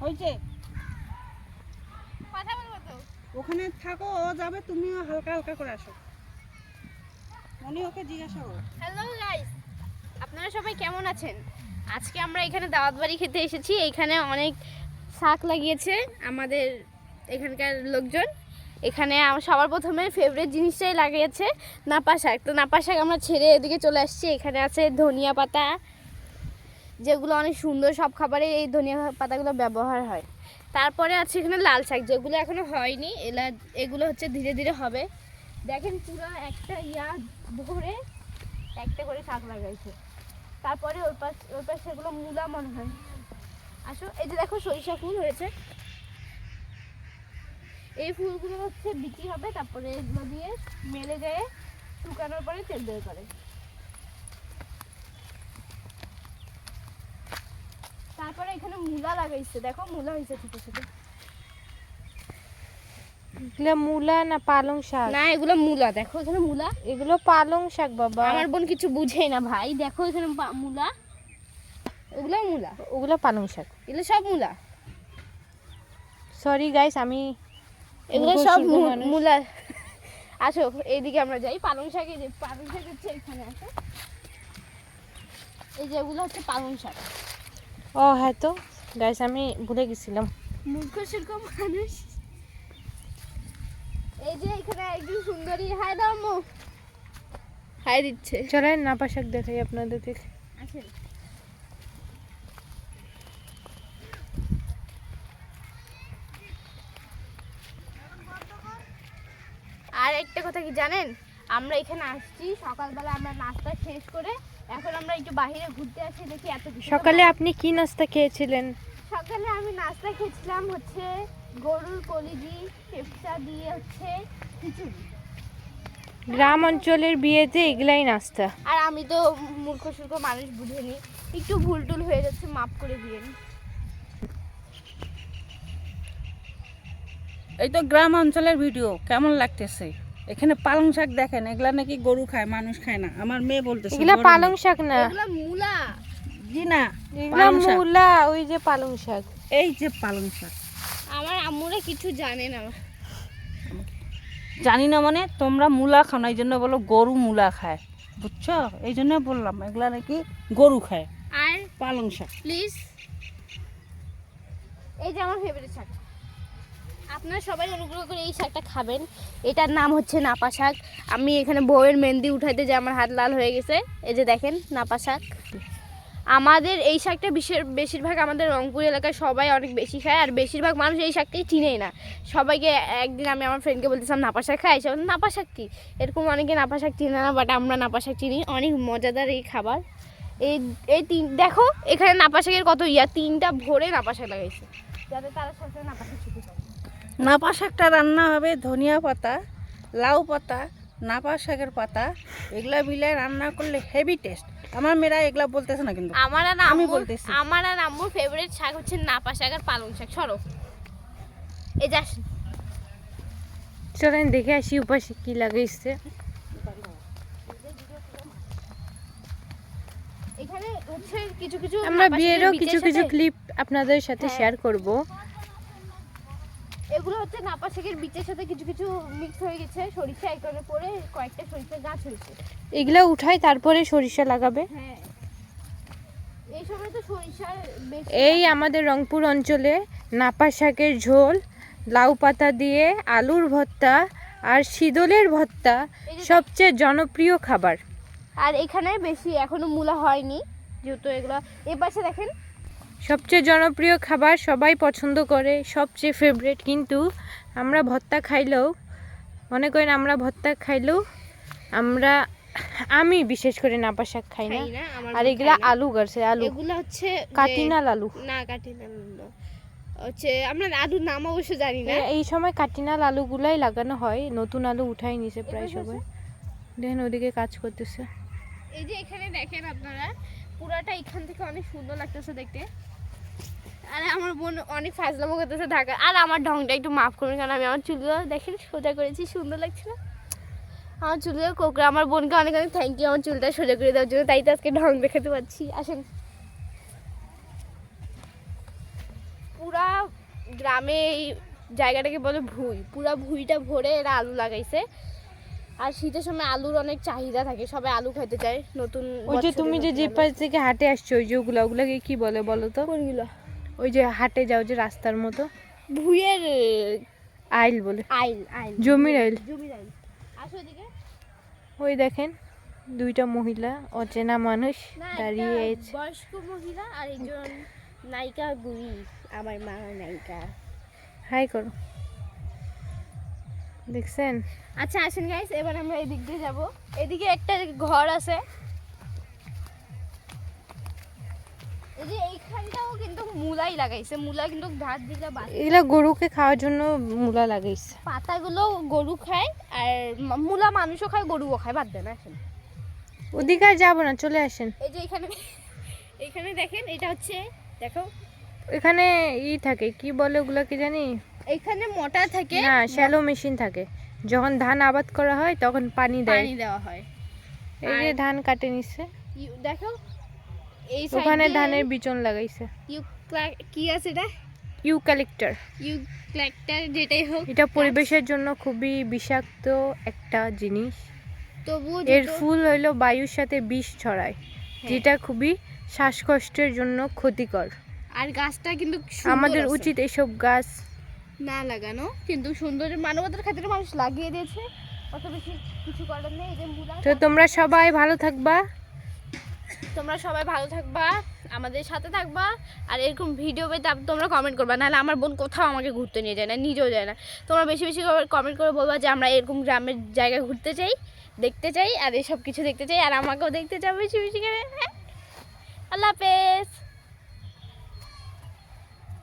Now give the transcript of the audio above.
হয়েছে কথা বলবো তো ওখানে থাকো ও যাবে তুমিও হালকা হালকা করে আসো মনি ওকে জিজ্ঞাসা করো হ্যালো গাইস আপনারা সবাই কেমন আছেন আজকে আমরা এখানে দাওয়াত বাড়ি খেতে এসেছি এইখানে অনেক শাক লাগিয়েছে আমাদের এখানকার লোকজন এখানে সবার প্রথমে ফেভারিট জিনিসটাই লাগিয়েছে নাপা শাক তো নাপা শাক আমরা ছেড়ে এদিকে চলে আসছি এখানে আছে ধনিয়া পাতা যেগুলো অনেক সুন্দর সব খাবারে এই ধনিয়া পাতাগুলো ব্যবহার হয় তারপরে আছে এখানে লাল শাক যেগুলো এখনো হয়নি এগুলো হচ্ছে ধীরে ধীরে হবে দেখেন পুরো একটা ভরে একটা করে শাক লাগাইছে তারপরে ওই পাশ সেগুলো মূলা মনে হয় আসো এই যে দেখো সরিষা ফুল হয়েছে এই ফুলগুলো হচ্ছে বিক্রি হবে তারপরে এগুলো দিয়ে মেলে যায় শুকানোর পরে তেল বের করে তারপরে এখানে মূলা লাগাইছে দেখো মূলা হয়েছে ছোট ছোট এগুলো মূলা না পালং শাক না এগুলো মূলা দেখো এখানে মূলা এগুলো পালং শাক বাবা আমার বোন কিছু বুঝেই না ভাই দেখো এখানে মূলা ওগুলো পালং শাক এগুলো সব মূলা সরি গাইস আমি এগুলো সব মূলা আসো এইদিকে আমরা যাই পালং শাক হচ্ছে এখানে আসো এই যে এগুলো হচ্ছে পালং শাক ও হ্যাঁ তো গাইস আমি ভুলে গেছিলাম মূর্খ সূর্খ মানুষ এই যে এখানে একজন সুন্দরী হাই দাও মো হাই দিচ্ছে চলেন নাপা শাক দেখাই আপনাদেরকে আসেন আর একটা কথা কি জানেন আমরা এখানে আসছি সকালবেলা আমরা নাস্তা শেষ করে এখন আমরা একটু বাইরে ঘুরতে আসি দেখি এত কিছু সকালে আপনি কি নাস্তা খেয়েছিলেন সকালে আমি নাস্তা খেয়েছিলাম হচ্ছে গরুর কলিজি খেপসা দিয়ে হচ্ছে খিচুড়ি গ্রাম অঞ্চলের বিয়েতে এগুলাই নাস্তা আর আমি তো মূর্খ সূর্খ মানুষ বুঝিনি একটু ভুল টুল হয়ে যাচ্ছে মাফ করে দিয়েন এই তো গ্রাম অঞ্চলের ভিডিও কেমন লাগতেছে এখানে পালং শাক দেখেন এগুলা নাকি গরু খায় মানুষ খায় না আমার মেয়ে বলতেছে এগুলা পালং শাক না এগুলো মূলা জি না এগুলা মূলা ওই যে পালং শাক এই যে পালং শাক আমার আম্মুরা কিছু জানে না জানি না মানে তোমরা মূলা খাও না এই জন্য বলো গরু মূলা খায় বুঝছো এই জন্য বললাম এগুলা নাকি গরু খায় আর পালং শাক প্লিজ এই যে আমার ফেভারিট শাক আপনারা সবাই অনুগ্রহ করে এই শাকটা খাবেন এটার নাম হচ্ছে নাপা শাক আমি এখানে বউয়ের মেহেন্দি উঠাইতে যে আমার হাত লাল হয়ে গেছে এই যে দেখেন নাপা শাক আমাদের এই শাকটা বেশিরভাগ আমাদের রংপুর এলাকায় সবাই অনেক বেশি খায় আর বেশিরভাগ মানুষ এই শাকটাই চিনেই না সবাইকে একদিন আমি আমার ফ্রেন্ডকে বলতেছিলাম নাপা শাক খাই সে নাপা শাক কি এরকম অনেকে নাপা শাক চিনে না বাট আমরা নাপা শাক চিনি অনেক মজাদার এই খাবার এই দেখো এখানে নাপা শাকের কত তিনটা ভরে নাপা শাক লাগাইছে যাতে তারা সবসময় নাপা শাক ছুটি পায় নাপা শাকটা রান্না হবে ধনিয়া পাতা লাউ পাতা নাপা শাকের পাতা এগুলা মিলে রান্না করলে হেভি টেস্ট আমার মেয়েরা এগুলা বলতেছে না কিন্তু আমি বলতেছি আমার আর আম্মুর ফেভারিট শাক হচ্ছে নাপা শাক আর পালং শাক সরো এই যা চলেন দেখে আসি উপাসে কি লাগাইছে এখানে হচ্ছে কিছু কিছু আমরা বিয়েরও কিছু কিছু ক্লিপ আপনাদের সাথে শেয়ার করব এগুলো হচ্ছে নাপা শাকের বীজের সাথে কিছু কিছু মিক্স হয়ে গেছে সরিষা এখানে পরে কয়েকটা সরিষা গাছ হয়েছে এগুলা উঠাই তারপরে সরিষা লাগাবে হ্যাঁ এই সময় তো সরিষার বেশি এই আমাদের রংপুর অঞ্চলে নাপা শাকের ঝোল লাউ পাতা দিয়ে আলুর ভর্তা আর শীদলের ভর্তা সবচেয়ে জনপ্রিয় খাবার আর এখানে বেশি এখনো মূলা হয়নি যেহেতু এগুলো এই পাশে দেখেন সবচেয়ে জনপ্রিয় খাবার সবাই পছন্দ করে সবচেয়ে ফেভারিট কিন্তু আমরা ভর্তা খাইলেও মনে করেন আমরা ভর্তা খাইলেও আমি বিশেষ করে নাপা শাক খাই না আর এগুলা আলু গাছে আলু এগুলো হচ্ছে কাটিনাল আলু না কাটিনাল না হচ্ছে আমরা আলুর নাম অবশ্য জানি না এই সময় কাটিনাল আলুগুলাই লাগানো হয় নতুন আলু উঠাই নিছে প্রায় সবাই দেখেন ওদিকে কাজ করতেছে এই যে এখানে দেখেন আপনারা পুরাটা এখান থেকে অনেক সুন্দর লাগতেছে দেখতে আরে আমার বোন অনেক ফাজলামো করতেছে ঢাকা আর আমার ঢংটা একটু মাফ করবেন কারণ আমি আমার চুলগুলো দেখেন সোজা করেছি সুন্দর লাগছে না আমার চুলগুলো কোকড়া আমার বোনকে অনেক অনেক থ্যাংক ইউ আমার চুলটা সোজা করে দেওয়ার জন্য তাই তো আজকে ঢং দেখাতে পারছি আসেন পুরা গ্রামে এই জায়গাটাকে বলে ভুঁই, পুরা ভুঁইটা ভরে এরা আলু লাগাইছে। আর শীতের সময় আলুর অনেক চাহিদা থাকে, সবাই আলু খেতে চায় নতুন ওই যে বছরে তুমি যে নতুন যে আলু। পাশ থেকে হাটে আসছো ওই যে ওগুলাকে কি বলে বলো তো? কোনগুলো? ওই যে হাটে যাও যে রাস্তার মতো, ভুঁইয়ের আইল বলে। আইল, আইল, জমির আইল। জমির আইল। আসো এদিকে। ওই দেখেন দুইটা মহিলা অচেনা মানুষ না, দাঁড়িয়ে একটা আছে। বয়স্ক মহিলা আর একজন নায়িকা বুড়ি, আমার মা নায়িকা। হাই করো, দেখছেন? আচ্ছা আসেন গাইস, এবার আমরা এই দিক দিয়ে যাব। এদিকে একটা ঘর আছে, এই যে এইখানটাও কিন্তু মূলাই লাগাইছে, মূলা কিন্তু ধার দিকে এগুলা গরুকে খাওয়ার জন্য মূলা লাগাইছে। পাতাগুলো গরু খায়, আর মূলা মানুষও খায়, গরুও খায়, বাদ দেন। আসেন ওদিকে আর যাবো না, চলে আসেন। এই যে এখানে, এখানে দেখেন, এটা হচ্ছে, দেখো এখানে থাকে কি বলে ওগুলাকে জানি এখানে মোটর থাকে, না, শ্যালো মেশিন থাকে। যখন ধান আবাদ করা হয় তখন পানি দেয়। পানি দেওয়া হয়। এই যে ধান কাটে নিচ্ছে, দেখো এই ওখানে সাইডে ধানের বিচন লাগাইছে। কি আছে এটা? ইউক্যালিপ্টার। ইউক্যালিপ্টাস, যেটাই হোক, এটা পরিবেশের জন্য খুবই বিষাক্ত একটা জিনিস। তবু এর ফুল হইলো বায়ুর সাথে বিষ ছড়ায়, যেটা খুবই শ্বাসকষ্টের জন্য ক্ষতিকর। আর গাছটা কিন্তু সুন্দর আমাদের আছে। উচিত এসব গাছ না লাগানো, কিন্তু সুন্দর, মানবতার খাতিরে মানুষ লাগিয়ে দিয়েছে, অত বেশি কিছু করার নেই। এই যে মূলা, তো তোমরা সবাই ভালো থাকবা। তোমরা সবাই ভালো থাকবা, আমাদের সাথে থাকবা, আর এরকম ভিডিও পেতে তোমরা কমেন্ট করবা, নাহলে আমার বোন কোথাও আমাকে ঘুরতে নিয়ে যায় না, নিজেও যায় না। তোমরা বেশি বেশি কমেন্ট করে বলবা যে আমরা এরকম গ্রামের জায়গায় ঘুরতে চাই, দেখতে চাই, আর এসব কিছু দেখতে চাই, আর আমাকেও দেখতে চাই বেশি বেশি করে। আল্লাহ হাফেজ।